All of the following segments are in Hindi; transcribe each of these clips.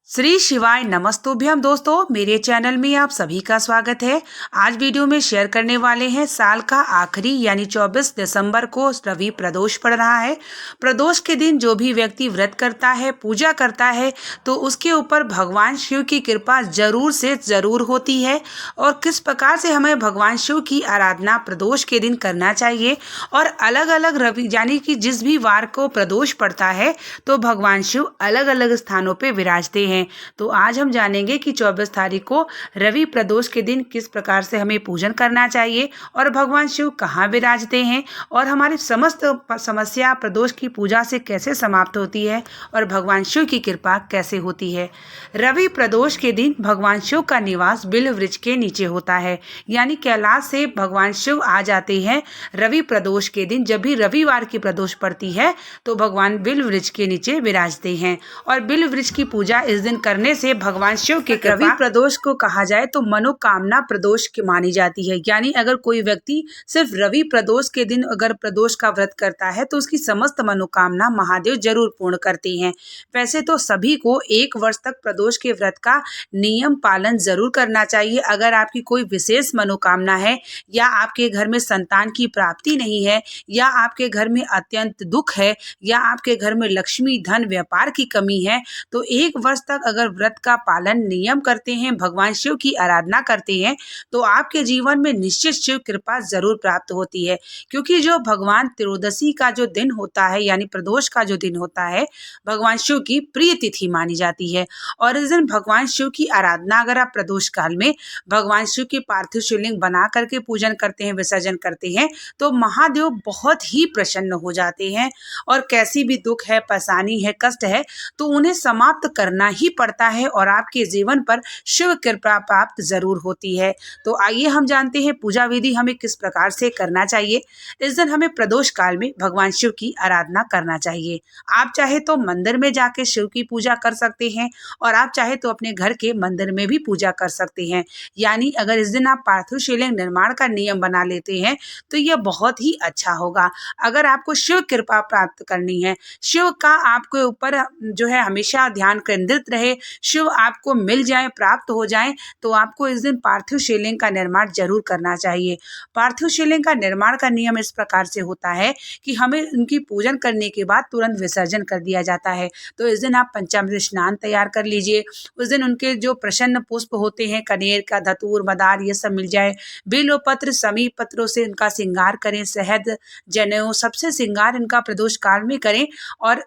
श्री शिवाय नमस्तुभ्यम दोस्तों, मेरे चैनल में आप सभी का स्वागत है। आज वीडियो में शेयर करने वाले हैं साल का आखिरी यानी 24 दिसंबर को रवि प्रदोष पड़ रहा है। प्रदोष के दिन जो भी व्यक्ति व्रत करता है, पूजा करता है, तो उसके ऊपर भगवान शिव की कृपा जरूर से जरूर होती है। और किस प्रकार से हमें भगवान शिव की आराधना प्रदोष के दिन करना चाहिए और अलग अलग रवि यानी कि जिस भी वार को प्रदोष पड़ता है तो भगवान शिव अलग अलग स्थानों पे विराजते हैं। तो आज हम जानेंगे कि 24 तारीख को रवि प्रदोष के दिन किस प्रकार से हमें पूजन करना चाहिए और भगवान शिव कहाँ विराजते हैं और हमारी समस्त समस्या प्रदोष की पूजा से कैसे समाप्त होती है और भगवान शिव की कृपा कैसे होती है। रवि प्रदोष के दिन भगवान शिव का निवास बिल्व वृक्ष के नीचे होता है, यानी कैलाश से भगवान शिव आ जाते हैं रवि प्रदोष के दिन। जब भी रविवार की प्रदोष पड़ती है तो भगवान बिल्व वृक्ष के नीचे विराजते हैं और बिल्व वृक्ष की पूजा इस दिन करने से भगवान शिव की कृपा। रवि प्रदोष को कहा जाए तो मनोकामना प्रदोष की मानी जाती है, यानी अगर कोई व्यक्ति सिर्फ रवि प्रदोष के दिन अगर प्रदोष का व्रत करता है तो उसकी समस्त मनोकामना महादेव जरूर पूर्ण करते हैं। वैसे तो सभी को एक वर्ष तक प्रदोष के व्रत का नियम पालन जरूर करना चाहिए। अगर आपकी कोई विशेष मनोकामना है या आपके घर में संतान की प्राप्ति नहीं है या आपके घर में अत्यंत दुख है या आपके घर में लक्ष्मी धन व्यापार की कमी है, तो एक वर्ष तक अगर व्रत का पालन नियम करते हैं, भगवान शिव की आराधना करते हैं, तो आपके जीवन में निश्चित शिव कृपा जरूर प्राप्त होती है। क्योंकि जो भगवान त्रयोदशी का जो दिन होता है यानी प्रदोष का जो दिन होता है, भगवान शिव की प्रिय तिथि मानी जाती है। और इस दिन भगवान शिव की आराधना अगर आप प्रदोष काल में भगवान शिव की पार्थिव शिवलिंग बना करके पूजन करते हैं, विसर्जन करते हैं, तो महादेव बहुत ही प्रसन्न हो जाते हैं और कैसी भी दुख है, परेशानी है, कष्ट है, तो उन्हें समाप्त करना ही पड़ता है और आपके जीवन पर शिव कृपा प्राप्त जरूर होती है। तो आइए हम जानते हैं पूजा विधि हमें किस प्रकार से करना चाहिए। इस दिन हमें प्रदोष काल में भगवान शिव की आराधना करना चाहिए। आप चाहे तो मंदिर में जाके शिव की पूजा कर सकते हैं और आप चाहे तो अपने घर के मंदिर में भी पूजा कर सकते हैं। यानी अगर इस दिन आप पार्थिव शिवलिंग निर्माण का नियम बना लेते हैं तो यह बहुत ही अच्छा होगा। अगर आपको शिव कृपा प्राप्त करनी है, शिव का आपके ऊपर जो है हमेशा ध्यान केंद्रित रहे, शिव आपको मिल जाए, प्राप्त हो जाए, तो आपको इस दिन पार्थिव शिवलिंग का निर्माण जरूर करना चाहिए। पार्थिव शिवलिंग का निर्माण का नियम इस प्रकार से होता है कि हमें उनकी पूजन करने के बाद तुरंत विसर्जन कर दिया जाता है। तो इस दिन आप पंचामृत स्नान तैयार कर लीजिए। उस दिन उनके जो प्रसन्न पुष्प होते हैं, कनेर का, धतूर, मदार, ये सब मिल जाए। बेलपत्र, समी पत्रों से इनका श्रृंगार करें, शहद, जनेऊ, सबसे श्रृंगार इनका प्रदोष काल में करें। और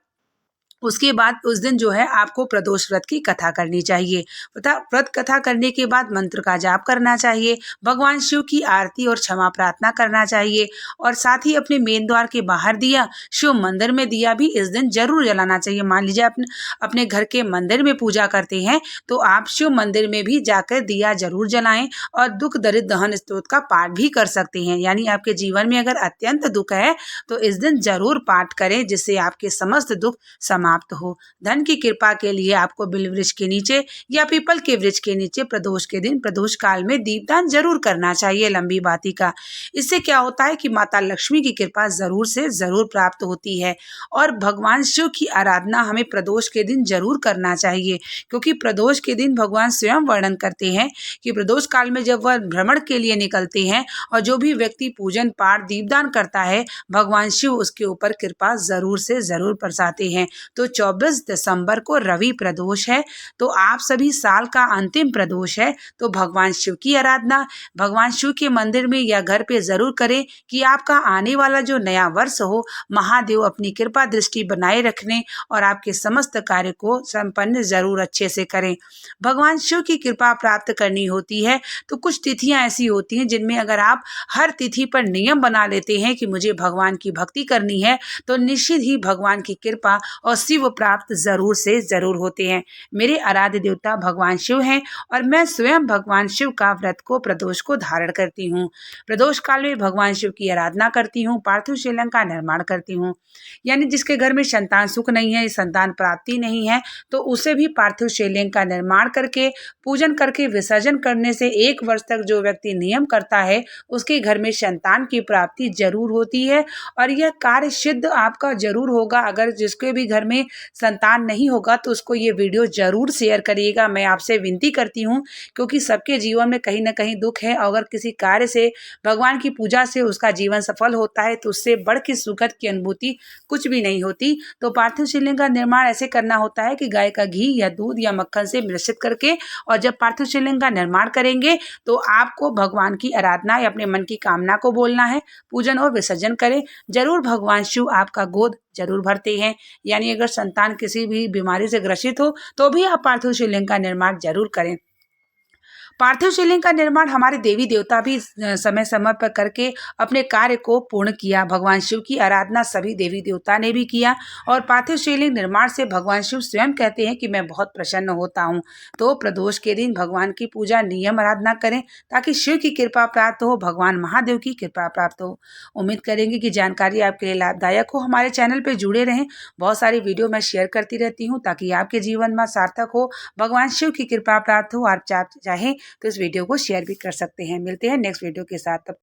उसके बाद उस दिन जो है आपको प्रदोष व्रत की कथा करनी चाहिए। व्रत कथा करने के बाद मंत्र का जाप करना चाहिए, भगवान शिव की आरती और क्षमा प्रार्थना करना चाहिए और साथ ही अपने मेन द्वार के बाहर दिया, शिव मंदिर में दिया भी इस दिन जरूर जलाना चाहिए। मान लीजिए अपने घर के मंदिर में पूजा करते हैं तो आप शिव मंदिर में भी जाकर दिया जरूर जलाएं और दुख दरिद्र दहन स्तोत्र का पाठ भी कर सकते हैं। यानी आपके जीवन में अगर अत्यंत दुख है तो इस दिन जरूर पाठ करें, जिससे आपके समस्त दुख समाप्त हो। धन की कृपा के लिए आपको बिल्व वृक्ष के नीचे या पीपल के वृक्ष के नीचे प्रदोष के दिन प्रदोष काल में दीपदान जरूर करना चाहिए, लंबी बाती का। इससे क्या होता है कि माता लक्ष्मी की कृपा जरूर से जरूर प्राप्त होती है। और भगवान शिव की आराधना हमें प्रदोष के दिन जरूर करना चाहिए, क्योंकि प्रदोष के दिन भगवान स्वयं वर्णन करते हैं कि प्रदोष काल में जब वह भ्रमण के लिए निकलते हैं और जो भी व्यक्ति पूजन पाठ दीपदान करता है, भगवान शिव उसके ऊपर कृपा जरूर से जरूर बरसाते हैं। तो 24 दिसंबर को रवि प्रदोष है, तो आप सभी साल का अंतिम प्रदोष है, तो भगवान शिव की आराधना भगवान शिव के मंदिर में या घर पे जरूर करें कि आपका आने वाला जो नया वर्ष हो, महादेव अपनी कृपा दृष्टि बनाए रखने और आपके समस्त कार्य को संपन्न जरूर अच्छे से करें। भगवान शिव की कृपा प्राप्त करनी होती है तो कुछ तिथियां ऐसी होती हैं जिनमें अगर आप हर तिथि पर नियम बना लेते हैं कि मुझे भगवान की भक्ति करनी है, तो निश्चित ही भगवान की कृपा और शिव प्राप्त जरूर से जरूर होते हैं। मेरे आराध्य देवता भगवान शिव हैं और मैं स्वयं भगवान शिव का व्रत को प्रदोष को धारण करती हूँ। प्रदोष काल में भगवान शिव की आराधना करती हूँ, पार्थिव शिवलिंग का निर्माण करती हूँ। यानी जिसके घर में संतान सुख नहीं है, संतान प्राप्ति नहीं है, तो उसे भी पार्थिव शिवलिंग का निर्माण करके पूजन करके विसर्जन करने से एक वर्ष तक जो व्यक्ति नियम करता है उसके घर में संतान की प्राप्ति जरूर होती है और यह कार्य सिद्ध आपका जरूर होगा। अगर जिसके भी घर में में संतान नहीं होगा तो उसको ये वीडियो ज़रूर शेयर करिएगा, मैं आपसे विनती करती हूँ, क्योंकि सबके जीवन में कहीं न कहीं दुःख है। अगर किसी कार्य से, भगवान की पूजा से उसका जीवन सफल होता है तो उससे बढ़ के सुखद की अनुभूति कुछ भी नहीं होती। तो पार्थिव शिवलिंग का निर्माण ऐसे करना होता है कि गाय का घी या दूध या मक्खन से मिश्रित करके, और जब पार्थिव शिवलिंग का निर्माण करेंगे तो आपको भगवान की आराधना या अपने मन की कामना को बोलना है, पूजन और विसर्जन करें। जरूर भगवान शिव आपका गोद जरूर भरते हैं। यानी अगर संतान किसी भी बीमारी से ग्रसित हो तो भी आप पार्थिव शिवलिंग का निर्माण जरूर करें। पार्थिव शिवलिंग का निर्माण हमारे देवी देवता भी समय समय पर करके अपने कार्य को पूर्ण किया। भगवान शिव की आराधना सभी देवी देवता ने भी किया, और पार्थिव शिवलिंग निर्माण से भगवान शिव स्वयं कहते हैं कि मैं बहुत प्रसन्न होता हूँ। तो प्रदोष के दिन भगवान की पूजा नियम आराधना करें ताकि शिव की कृपा प्राप्त हो, भगवान महादेव की कृपा प्राप्त हो। उम्मीद करेंगे कि जानकारी आपके लिए लाभदायक हो। हमारे चैनल पर जुड़े रहें, बहुत सारी वीडियो मैं शेयर करती रहती हूँ ताकि आपके जीवन में सार्थक हो, भगवान शिव की कृपा प्राप्त हो। आप चाहें तो इस वीडियो को शेयर भी कर सकते हैं। मिलते हैं नेक्स्ट वीडियो के साथ।